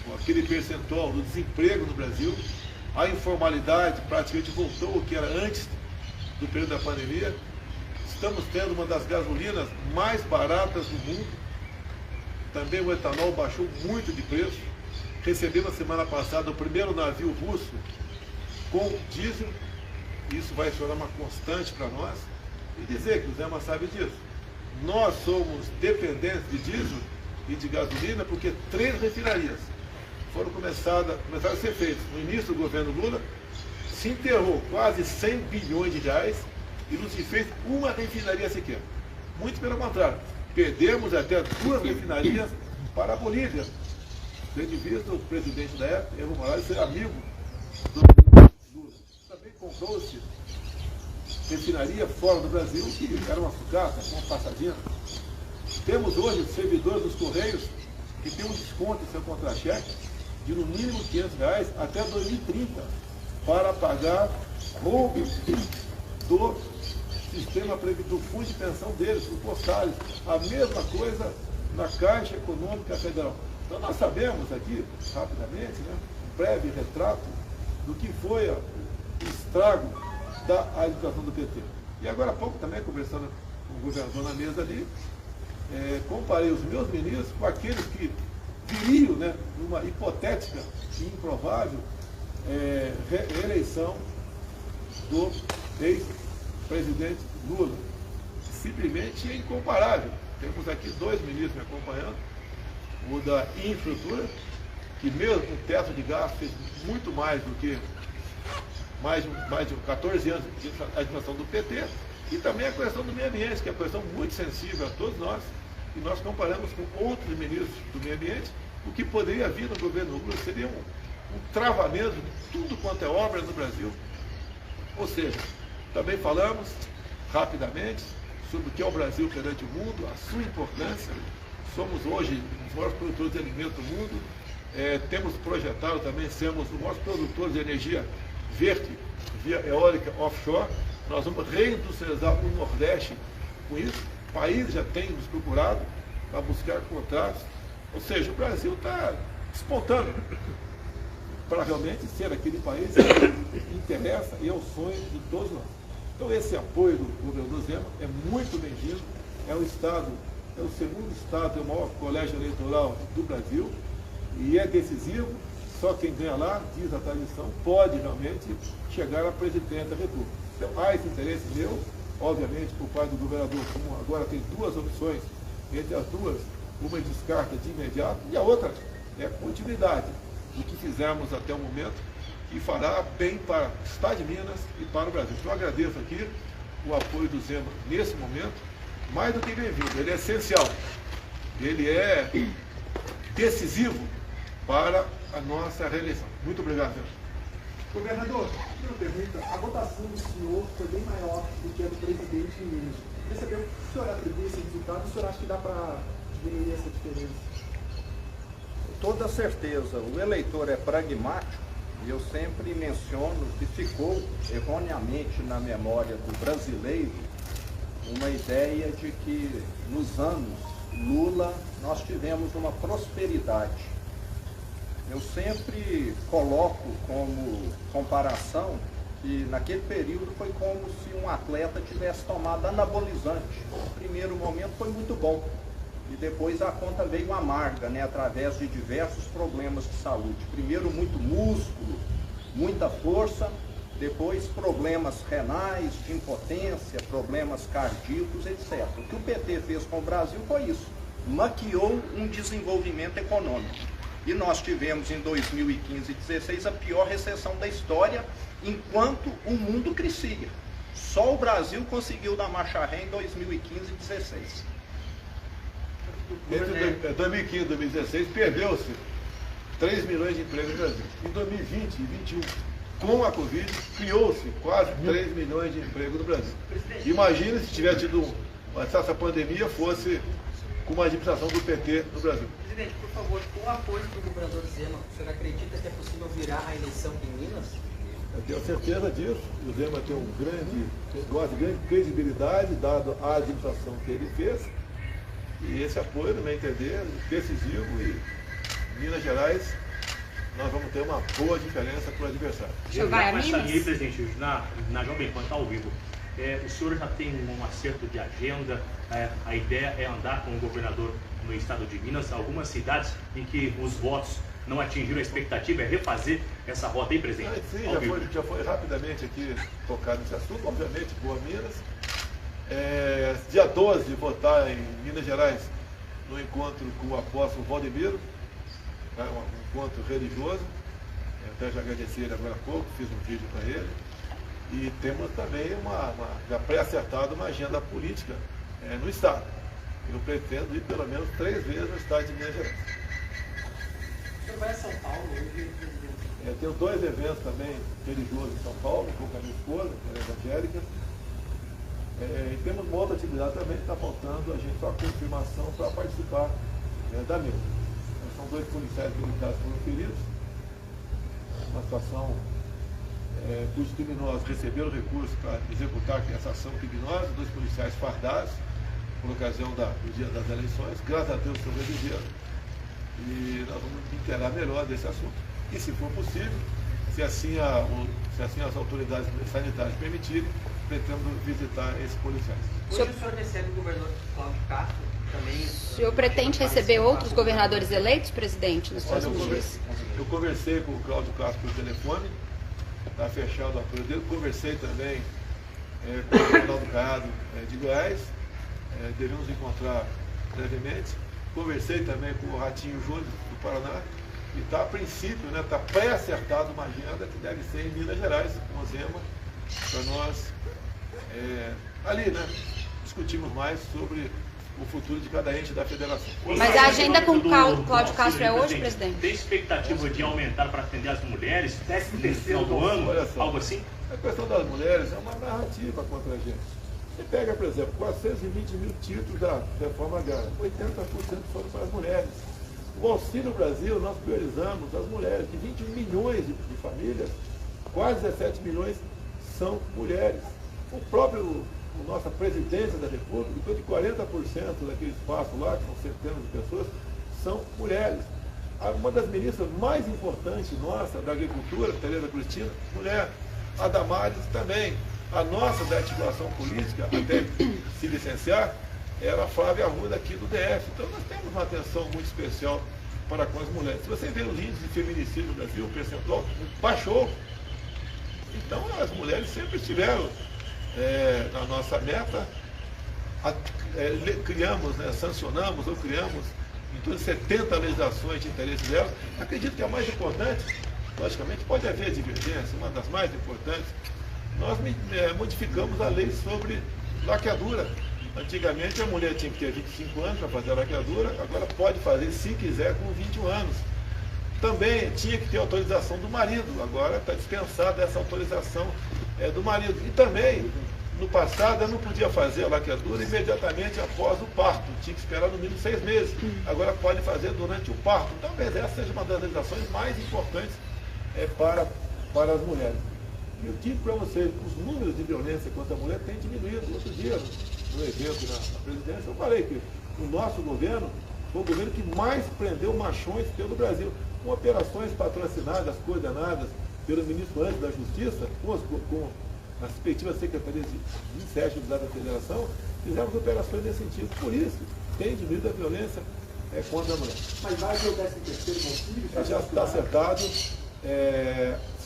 com aquele percentual do desemprego no Brasil, a informalidade praticamente voltou ao que era antes do período da pandemia. Estamos tendo uma das gasolinas mais baratas do mundo. Também o etanol baixou muito de preço. Recebemos na semana passada o primeiro navio russo com diesel. Isso vai se tornar uma constante para nós. E dizer que o Zema sabe disso. Nós somos dependentes de diesel e de gasolina porque 3 refinarias começaram a ser feitas. No início do governo Lula, se enterrou quase 100 bilhões de reais e não se fez uma refinaria sequer. Muito pelo contrário, perdemos até 2 refinarias para a Bolívia. Tendo visto o presidente da época, Evo Morales, ser amigo do Lula. Também comprou-se refinaria fora do Brasil, que era uma sucata, uma passadinha. Temos hoje servidores dos Correios que tem um desconto em seu contra-cheque de no mínimo R$500 até 2030 para pagar roubo do sistema do fundo de pensão deles, do postais. A mesma coisa na Caixa Econômica Federal. Então nós sabemos aqui, rapidamente, né, um breve retrato do que foi o estrago da administração do PT. E agora há pouco também, conversando com o governador na mesa ali, comparei os meus ministros com aqueles que viriam, né, numa hipotética e improvável reeleição do ex-presidente Lula. Simplesmente é incomparável. Temos aqui 2 ministros me acompanhando, o da infraestrutura, que mesmo com teto de gasto fez muito mais do que mais de 14 anos de administração do PT, e também a questão do meio ambiente, que é uma questão muito sensível a todos nós, e nós comparamos com outros ministros do meio ambiente. O que poderia vir no governo Lula seria um travamento de tudo quanto é obra no Brasil. Ou seja, também falamos rapidamente sobre o que é o Brasil perante o mundo, a sua importância. Somos hoje os maiores produtores de alimentos do mundo. Temos projetado também sermos os maiores produtores de energia verde, via eólica offshore. Nós vamos reindustrializar o Nordeste com isso. O país já tem nos procurado para buscar contratos. Ou seja, o Brasil está despontando para realmente ser aquele país que interessa e é o sonho de todos nós. Então esse apoio do governador Zema é muito bem-vindo. É o estado, é o segundo estado, é o maior colégio eleitoral do Brasil e é decisivo. Só quem ganha lá, diz a tradição, pode realmente chegar à presidência da República. Então há esse interesse meu, obviamente, por parte do governador, como agora tem 2 opções, entre as 2, uma descarta de imediato e a outra é a continuidade do que fizemos até o momento e fará bem para o Estado de Minas e para o Brasil. Então eu agradeço aqui o apoio do Zema nesse momento, mais do que bem-vindo, ele é essencial, ele é decisivo para a nossa reeleição. Muito obrigado, Zema. Governador, uma pergunta. A votação do senhor foi bem maior do que a do presidente em Minas. Queria saber o que o senhor atribui esse resultado, o senhor acha que dá para diminuir essa diferença? Com toda certeza, o eleitor é pragmático e eu sempre menciono que ficou erroneamente na memória do brasileiro uma ideia de que nos anos Lula nós tivemos uma prosperidade. Eu sempre coloco como comparação que naquele período foi como se um atleta tivesse tomado anabolizante. No primeiro momento foi muito bom e depois a conta veio amarga, né, através de diversos problemas de saúde. Primeiro muito músculo, muita força, depois problemas renais, de impotência, problemas cardíacos, etc. O que o PT fez com o Brasil foi isso, maquiou um desenvolvimento econômico. E nós tivemos em 2015 e 2016 a pior recessão da história, enquanto o mundo crescia. Só o Brasil conseguiu dar marcha ré em 2015 e 2016. Entre 2015 e 2016 perdeu-se 3 milhões de empregos no Brasil. Em 2020 e 2021, com a Covid, criou-se quase 3 milhões de empregos no Brasil. Imagina se tivesse tido essa pandemia fosse com uma administração do PT no Brasil. Presidente, por favor, com o apoio do governador Zema, o senhor acredita que é possível virar a eleição em Minas? Eu tenho certeza disso. O Zema tem gosta de grande credibilidade, dado a administração que ele fez. E esse apoio, no meu entender, é decisivo. E Minas Gerais nós vamos ter uma boa diferença para o adversário. Já começa ali, presidente, na Jovem Pan, está ao vivo. O senhor já tem um acerto de agenda, a ideia é andar com o governador no estado de Minas, algumas cidades em que os votos não atingiram a expectativa, é refazer essa rota aí, presidente? Sim, já foi rapidamente aqui tocado nesse assunto, obviamente, Boa Minas. Dia 12, votar em Minas Gerais, no encontro com o apóstolo Valdemiro, um encontro religioso. Eu até já agradeci ele agora há pouco, fiz um vídeo para ele. E temos também já pré-acertado uma agenda política no Estado. Eu pretendo ir pelo menos 3 vezes no Estado de Minas Gerais. O senhor vai a São Paulo hoje, presidente? Tenho 2 eventos também religiosos em São Paulo, com a minha esposa, que é evangélica. E temos uma outra atividade também que está faltando, a gente só a confirmação para participar da mesma. São 2 policiais militares que foram feridos. Uma situação cujos criminosos receberam recurso para executar essa ação criminosa, 2 policiais fardados, por ocasião do dia das eleições. Graças a Deus sobreviveram. E nós vamos inteirar melhor desse assunto. E se for possível, se assim as autoridades sanitárias permitirem, pretendo visitar esses policiais. Hoje o senhor recebe o governador Cláudio Castro também? O senhor pretende receber outros governadores eleitos, presidente, nos próximos dias? Eu conversei com o Cláudio Castro por telefone, está fechado o apoio dele. Conversei também com o Ronaldo Caiado de Goiás, devemos encontrar brevemente. Conversei também com o Ratinho Júnior do Paraná. E está, a princípio, está pré-acertada uma agenda que deve ser em Minas Gerais, com o Zema, para nós, discutirmos mais sobre o futuro de cada ente da federação. Mas a agenda com o Cláudio Castro é hoje, presidente? Tem expectativa de aumentar para atender as mulheres no final do ano? Algo assim? A questão das mulheres é uma narrativa contra a gente. Você pega, por exemplo, 420 mil títulos da reforma agrária, 80% foram para as mulheres. O Auxílio Brasil, nós priorizamos as mulheres, de 21 milhões de famílias, quase 17 milhões são mulheres. A nossa presidência da República, depois de 40% daquele espaço lá, que são centenas de pessoas, são mulheres. Uma das ministras mais importantes nossa, da Agricultura, Tereza Cristina, mulher. A Damares também. A nossa da articulação política, até se licenciar, era a Flávia Arruda aqui do DF. Então nós temos uma atenção muito especial para com as mulheres. Se você vê os índices de feminicídio no Brasil, o percentual baixou. Então as mulheres sempre estiveram na nossa meta. Criamos, sancionamos ou criamos em torno de 70 legislações de interesse delas. Acredito que a mais importante, logicamente pode haver divergência, uma das mais importantes, nós modificamos a lei sobre laqueadura. Antigamente a mulher tinha que ter 25 anos para fazer a laqueadura, agora pode fazer, se quiser, com 21 anos. Também tinha que ter autorização do marido, agora está dispensada essa autorização do marido. E também, no passado, ela não podia fazer a laqueadura imediatamente após o parto, tinha que esperar no mínimo 6 meses. Agora pode fazer durante o parto. Talvez essa seja uma das legislações mais importantes para as mulheres. E eu digo para vocês, os números de violência contra a mulher têm diminuído. Outro dia, no evento na presidência, eu falei que o nosso governo foi o governo que mais prendeu machões pelo Brasil, com operações patrocinadas, coordenadas pelo ministro antes da Justiça, com a respectiva Secretaria de 27 da Federação, fizemos operações nesse sentido. Por isso, tem diminuído a violência contra a mulher. Mas vai haver o 13º conselho? Já está acertado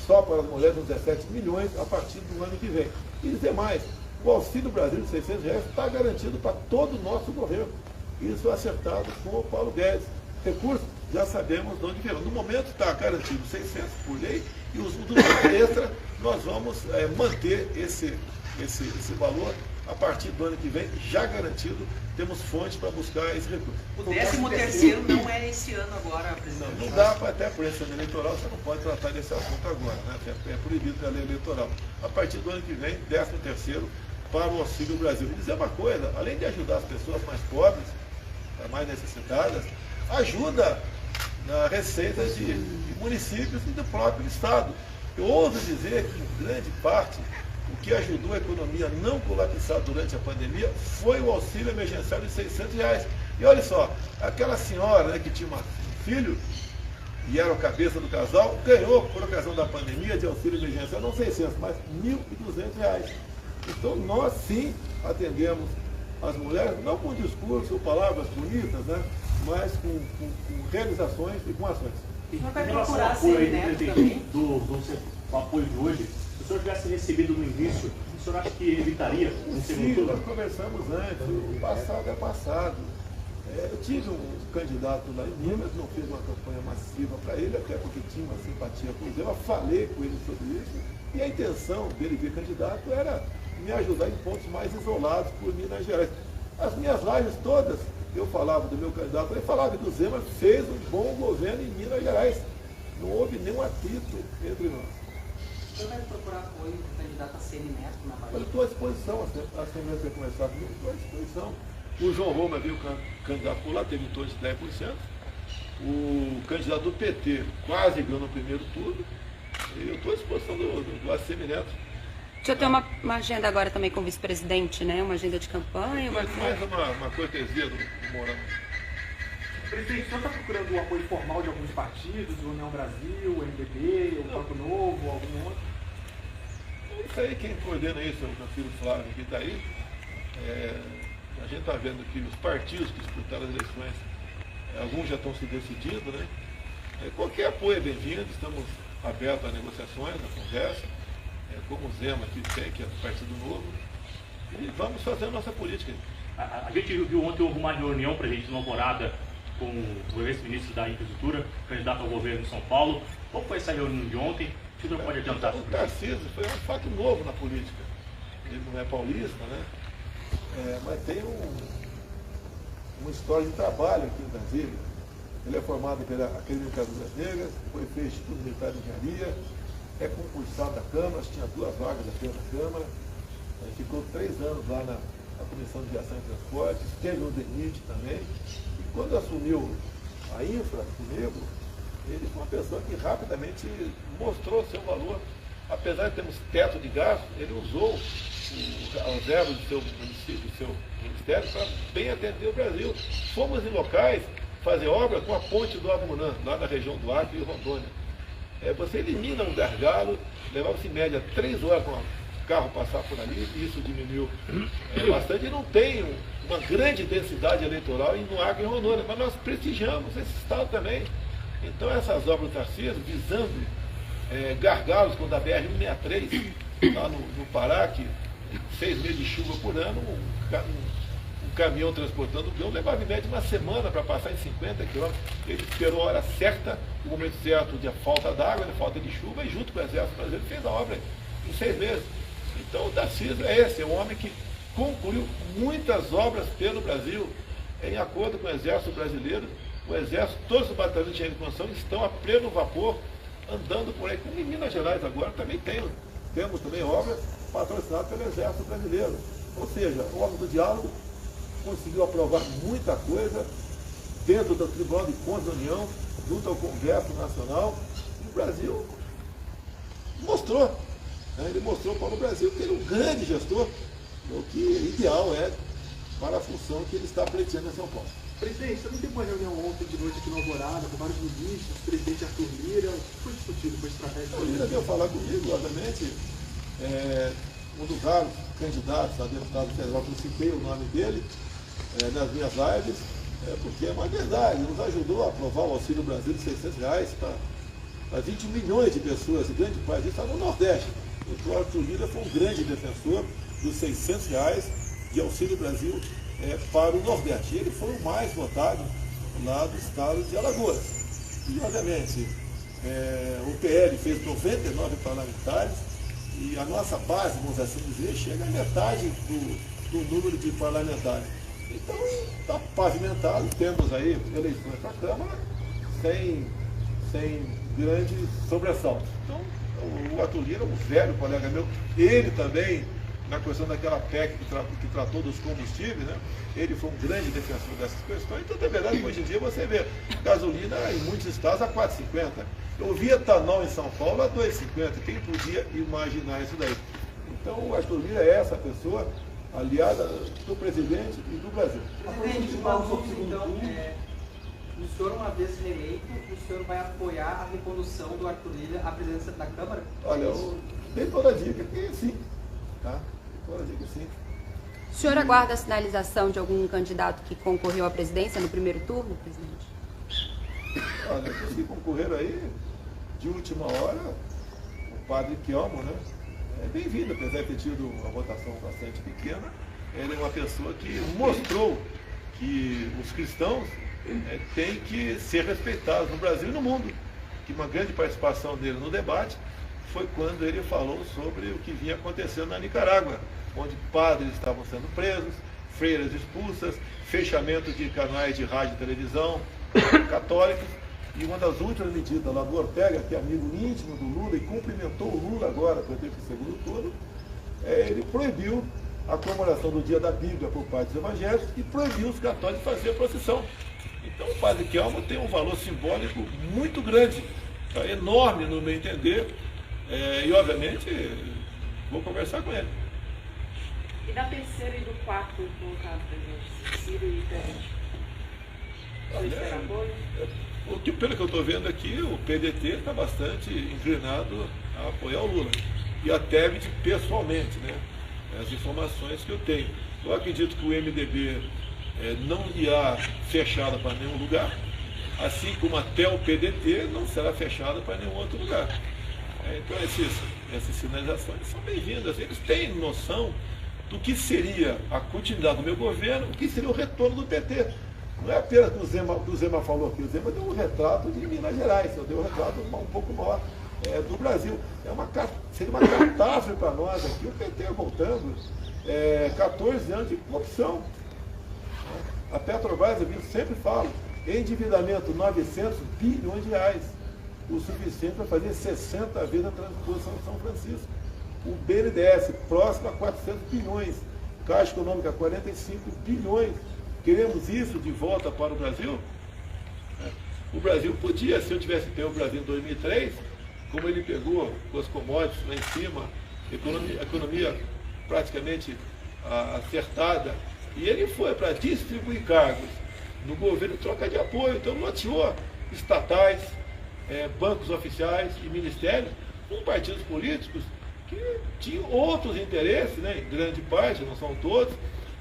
só para as mulheres uns 17 milhões a partir do ano que vem. E dizer mais, o Auxílio Brasil de R$600 está garantido para todo o nosso governo. Isso é acertado com o Paulo Guedes. Recursos, já sabemos de onde virão. No momento está garantido 600 por lei e os do extra nós vamos manter esse valor a partir do ano que vem, já garantido, temos fonte para buscar esse recurso. O 13º não é esse ano agora, presidente? Não dá, até por esse ano eleitoral, você não pode tratar desse assunto agora, né? É proibido pela lei eleitoral. A partir do ano que vem, 13º para o Auxílio Brasil. E dizer uma coisa, além de ajudar as pessoas mais pobres, mais necessitadas, ajuda na receita de municípios e do próprio Estado. Eu ouso dizer que, em grande parte, o que ajudou a economia a não colapsar durante a pandemia foi o auxílio emergencial de R$600. E olha só, aquela senhora que tinha um filho e era a cabeça do casal, ganhou, por ocasião da pandemia, de auxílio emergencial, não 600, mas R$ 1.200. Então, nós sim atendemos as mulheres, não com discurso ou palavras bonitas, né, mas com realizações e com ações. Em relação ao apoio aí, presidente, do apoio de hoje, se o senhor tivesse recebido no início, o senhor acha que evitaria um Sim, segundo turno? nós conversamos antes, o passado é passado. Eu tive um candidato lá em Minas, não fiz uma campanha massiva para ele, até porque tinha uma simpatia com ele, eu falei com ele sobre isso, e a intenção dele vir candidato era me ajudar em pontos mais isolados por Minas Gerais. As minhas lives todas, eu falava do meu candidato, ele falava que o Zema fez um bom governo em Minas Gerais. Não houve nenhum atrito entre nós. O senhor vai procurar apoio do candidato a Semi Neto na Bahia? Eu estou à disposição, a Assembleia vai começar comigo, estou à disposição. O João Roma veio candidato por lá, teve em torno de 10%. O candidato do PT quase ganhou no primeiro turno. E eu estou à disposição do ACM Neto. O senhor tem uma agenda agora também com o vice-presidente, né? Uma agenda de campanha? Mais uma cortesia do Mourão. Presidente, o senhor está procurando o apoio formal de alguns partidos, o União Brasil, o MDB, o Bloco Novo, algum outro? Isso aí, quem coordena isso é o meu filho Flávio, que está aí. A gente está vendo que os partidos que disputaram as eleições, alguns já estão se decidindo, né? Qualquer apoio é bem-vindo, estamos abertos a negociações, a conversa, como o Zema que tem, que é do Partido Novo, e vamos fazer a nossa política. A gente viu ontem houve uma reunião, presidente, numa morada com o ex-ministro da Infraestrutura, candidato ao governo de São Paulo. Qual foi essa reunião de ontem? O senhor pode adiantar? O Tarcísio foi um fato novo na política. Ele não é paulista, né? Mas tem uma história de trabalho aqui em Brasília. Ele é formado pela Academia das Negras, foi fez Instituto Militar de Engenharia, é concursado da Câmara, tinha 2 vagas aqui na Câmara, ficou 3 anos lá na Comissão de Viação e Transportes, teve no DENIT também, e quando assumiu a Infra comigo, ele foi uma pessoa que rapidamente mostrou seu valor. Apesar de termos teto de gasto, ele usou as verbas do seu município, do seu ministério, para bem atender o Brasil. Fomos em locais fazer obra com a ponte do Abunã, lá na região do Acre e Rondônia. Você elimina um gargalo, levava-se em média 3 horas para o carro passar por ali, e isso diminuiu bastante, e não tem uma grande densidade eleitoral no Acre e Rondônia, mas nós prestigiamos esse estado também. Então essas obras do Tarcísio, visando gargalos, quando a BR-163, lá no Pará, que 6 meses de chuva por ano, um caminhão transportando o grão levava em média uma semana para passar em 50 quilômetros. Ele esperou a hora certa, o momento certo de falta d'água, de falta de chuva, e junto com o Exército Brasileiro fez a obra em 6 meses. Então o Tarcísio é um homem que concluiu muitas obras pelo Brasil, em acordo com o Exército Brasileiro. O Exército, todos os batalhões de engenharia de construção estão a pleno vapor, andando por aí. Como em Minas Gerais agora também temos também obras patrocinadas pelo Exército Brasileiro. Ou seja, o órgão do diálogo conseguiu aprovar muita coisa dentro do Tribunal de Contas da União, junto ao Congresso Nacional, e o Brasil mostrou, né? Ele mostrou para o Brasil que ele é um grande gestor, o que ideal é para a função que ele está pleiteando em São Paulo. Presidente, você não teve uma reunião ontem de noite aqui no Alvorada, com vários ministros, o presidente Arthur Lira, o que foi discutido, foi estratégia? O Lira veio falar comigo, obviamente, um dos raros candidatos a deputado federal, que eu citei o nome dele nas minhas lives, porque é uma verdade, nos ajudou a aprovar o Auxílio Brasil de R$600 para 20 milhões de pessoas, e grande parte disso está no Nordeste. Então o Arthur Lira foi um grande defensor dos R$600 de Auxílio Brasil para o Nordeste. Ele foi o mais votado lá do estado de Alagoas. E, obviamente, o PL fez 99 parlamentares e a nossa base, vamos assim dizer, chega a metade do número de parlamentares. Então, está pavimentado, temos aí eleições para a Câmara sem grande sobressalto. Então, o Arthur Lira, um velho colega meu, ele também, na questão daquela PEC que tratou dos combustíveis, né? Ele foi um grande defensor dessas questões. Então, é verdade que hoje em dia você vê gasolina em muitos estados a R$4,50. Eu vi etanol em São Paulo a R$2,50. Quem podia imaginar isso daí? Então, o Arthur Lira é essa pessoa aliada do presidente e do Brasil. Presidente, então, O senhor, uma vez reeleito, o senhor vai apoiar a recondução do Arthur Lira à presidência da Câmara? Olha, eu dei toda a dica que sim. Tá? Dei toda a dica que sim. O senhor aguarda a sinalização de algum candidato que concorreu à presidência no primeiro turno, presidente? Olha, os que concorreram aí, de última hora, o padre Kelmo, né? É bem-vindo, apesar de ter tido uma votação bastante pequena. Ele é uma pessoa que mostrou que os cristãos têm que ser respeitados no Brasil e no mundo. Que uma grande participação dele no debate foi quando ele falou sobre o que vinha acontecendo na Nicarágua, onde padres estavam sendo presos, freiras expulsas, fechamento de canais de rádio e televisão católicos. E uma das últimas medidas lá do Ortega, que é amigo íntimo do Lula e cumprimentou o Lula agora para ter o segundo turno, ele proibiu a comemoração do Dia da Bíblia por parte dos evangélicos e proibiu os católicos de fazer a procissão. Então o padre Kelmo tem um valor simbólico muito grande, tá? Enorme no meu entender, e obviamente vou conversar com ele. E da terceira e do quarto colocado, presidente, Ciro e Tebet? Vocês terão apoio? Pelo que eu estou vendo aqui, o PDT está bastante inclinado a apoiar o Lula. E a Tebet pessoalmente, né? As informações que eu tenho. Eu acredito que o MDB não irá fechado para nenhum lugar, assim como até o PDT não será fechado para nenhum outro lugar. Então essas sinalizações são bem-vindas. Eles têm noção do que seria a continuidade do meu governo, o que seria o retorno do PT. Não é apenas o que o Zema falou aqui, o Zema deu um retrato de Minas Gerais, eu dei um retrato um pouco maior do Brasil. Seria uma catástrofe para nós aqui, o PT voltando, 14 anos de corrupção. A Petrobras, eu sempre falo, endividamento 900 bilhões de reais, o suficiente para fazer 60 vezes a transposição de São Francisco. O BNDES, próximo a 400 bilhões, Caixa Econômica 45 bilhões. Queremos isso de volta para o Brasil? O Brasil podia, se eu tivesse pego o Brasil em 2003, como ele pegou com as commodities lá em cima, economia praticamente acertada, e ele foi para distribuir cargos no governo troca de apoio, então loteou estatais, bancos oficiais e ministérios com partidos políticos que tinham outros interesses, né, em grande parte, não são todos,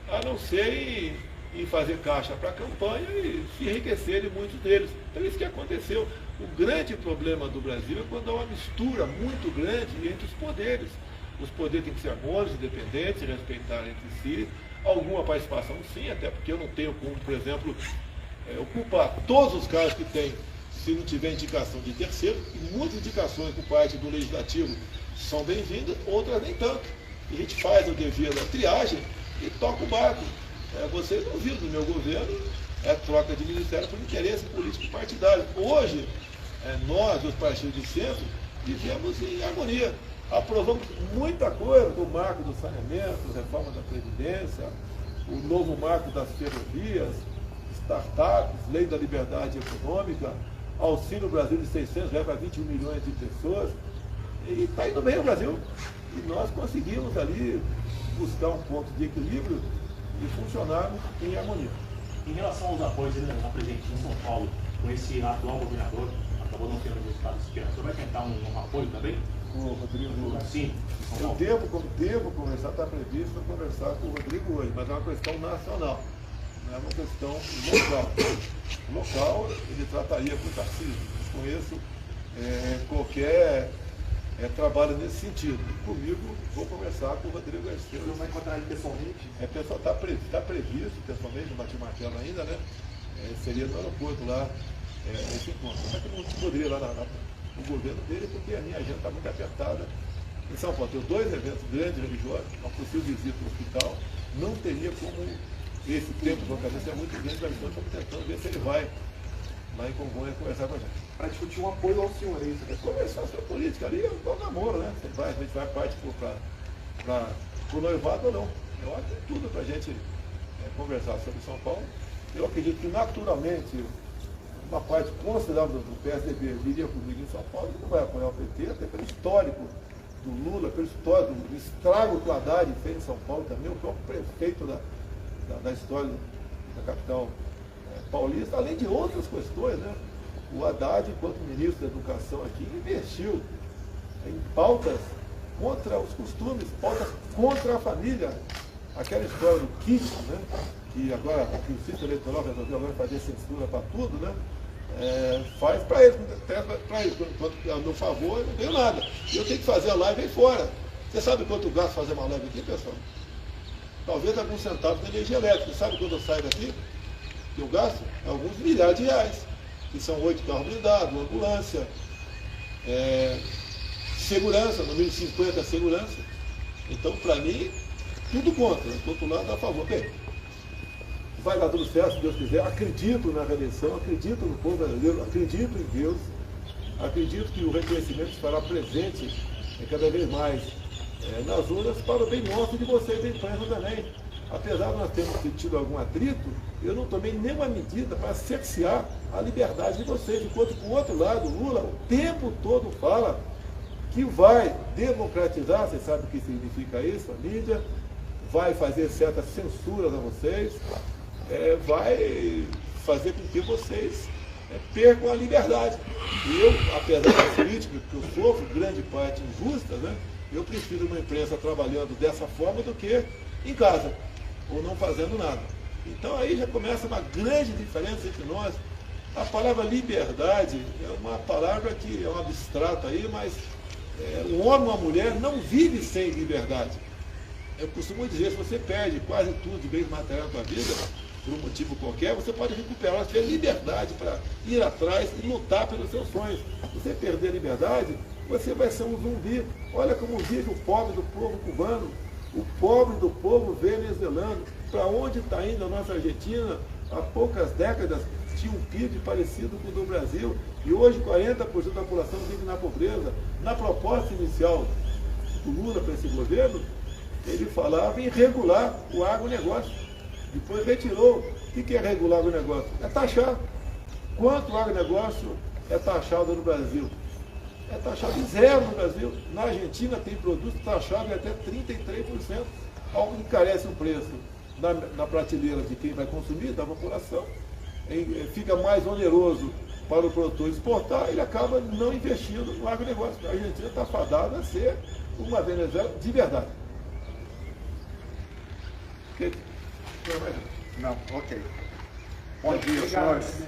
a não ser em fazer caixa para a campanha e se enriquecerem muitos deles. Então isso que aconteceu. O grande problema do Brasil é quando há uma mistura muito grande entre os poderes. Os poderes têm que ser harmônicos, independentes, se respeitar entre si. Alguma participação sim, até porque eu não tenho como, por exemplo, ocupar todos os cargos que tem se não tiver indicação de terceiro, e muitas indicações por parte do Legislativo são bem-vindas, outras nem tanto. E a gente faz o dever da triagem e toca o barco. Vocês não viram no meu governo troca de ministério por interesse político partidário. Hoje, nós, os partidos de centro, vivemos em harmonia. Aprovamos muita coisa, o marco do saneamento, reforma da Previdência, o novo marco das ferrovias, startups, lei da liberdade econômica, Auxílio Brasil de R$600 para 21 milhões de pessoas. E está indo bem o Brasil. E nós conseguimos ali buscar um ponto de equilíbrio e funcionarmos em harmonia. Em relação aos apoios da presidente em São Paulo, com esse atual governador, acabou não tendo resultado esperado, você vai tentar um apoio também? O Rodrigo Lula. Sim. Eu devo conversar, está previsto conversar com o Rodrigo hoje, mas é uma questão nacional, não é uma questão local. Local, ele trataria com o Tarcísio. Desconheço qualquer trabalho nesse sentido. Comigo, vou conversar com o Rodrigo Garcia. Você não vai encontrar ele pessoalmente? Está previsto pessoalmente, não bati martelo ainda, né? Seria no aeroporto lá esse encontro. Só que eu não poderia ir lá no governo dele, porque a minha agenda está muito apertada. Em São Paulo, tenho 2 eventos grandes religiosos, uma possível visita ao hospital. Não teria como esse tempo de localização é muito grande, mas estamos tentando ver se ele vai lá em Congonhas conversar com a gente. Para discutir um apoio ao senhor, é isso? Conversar sobre política ali, é um namoro, né? A gente vai parte para o noivado ou não. Eu acho que tem tudo para a gente conversar sobre São Paulo. Eu acredito que naturalmente uma parte considerável do PSDB viria comigo em São Paulo e não vai apoiar o PT, até pelo histórico do Lula, pelo histórico do estrago que o Haddad fez em São Paulo também, o próprio prefeito da história da capital paulista, além de outras questões, né? O Haddad, enquanto ministro da Educação aqui, investiu em pautas contra os costumes, pautas contra a família. Aquela história do kit, né? Que agora a Justiça Eleitoral resolveu agora fazer censura para tudo, né? Faz para ele, quando a meu favor, eu não ganho nada. E eu tenho que fazer a live aí fora. Você sabe quanto gasto fazer uma live aqui, pessoal? Talvez alguns centavos de energia elétrica. Sabe quando eu saio daqui? Eu gasto alguns milhares de reais. Que são 8 carros blindados, uma ambulância, segurança, no mínimo 50 segurança. Então, para mim, tudo contra. Do outro lado, a favor. Bem, vai dar tudo certo, se Deus quiser. Acredito na redenção, acredito no povo brasileiro, acredito em Deus, acredito que o reconhecimento se fará presente cada vez mais nas urnas para o bem nosso e de vocês da imprensa também. Apesar de nós termos tido algum atrito, eu não tomei nenhuma medida para cercear a liberdade de vocês. Enquanto, por outro lado, Lula o tempo todo fala que vai democratizar, vocês sabem o que significa isso, a mídia, vai fazer certas censuras a vocês, vai fazer com que vocês percam a liberdade. E eu, apesar das críticas que eu sofro, grande parte injusta, né, eu prefiro uma imprensa trabalhando dessa forma do que em casa, ou não fazendo nada. Então aí já começa uma grande diferença entre nós. A palavra liberdade é uma palavra que é um abstrato aí, mas um homem ou uma mulher não vive sem liberdade. Eu costumo dizer, se você perde quase tudo de bens materiais da vida, por um motivo qualquer, você pode recuperar, se tiver liberdade para ir atrás e lutar pelos seus sonhos. Se você perder a liberdade, você vai ser um zumbi. Olha como vive o pobre do povo cubano, o pobre do povo venezuelano. Para onde está indo a nossa Argentina? Há poucas décadas tinha um PIB parecido com o do Brasil e hoje 40% da população vive na pobreza. Na proposta inicial do Lula para esse governo, ele falava em regular o agronegócio. Depois retirou. O que é regular o agronegócio? É taxar. Quanto o agronegócio é taxado no Brasil? É taxado em zero no Brasil. Na Argentina tem produto taxado em até 33%. Algo encarece o preço na prateleira de quem vai consumir, da população. Fica mais oneroso para o produtor exportar, ele acaba não investindo no agronegócio. A Argentina está fadada a ser uma Venezuela de verdade. Não, ok. Bom dia, senhores.